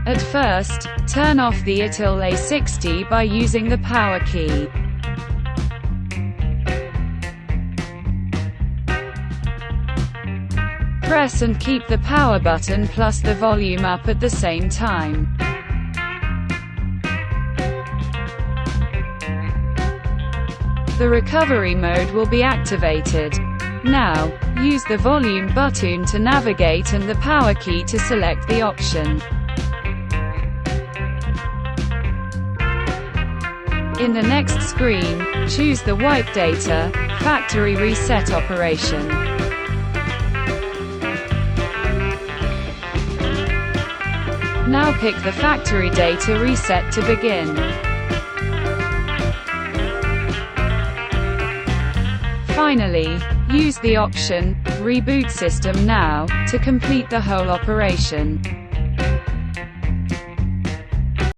At first, turn off the Itel A60 by using the power key. Press and keep the power button plus the volume up at the same time. The recovery mode will be activated. Now, use the volume button to navigate and the power key to select the option. In the next screen, choose the Wipe Data, Factory Reset operation. Now pick the factory data reset to begin. Finally, use the option, Reboot System Now, to complete the whole operation.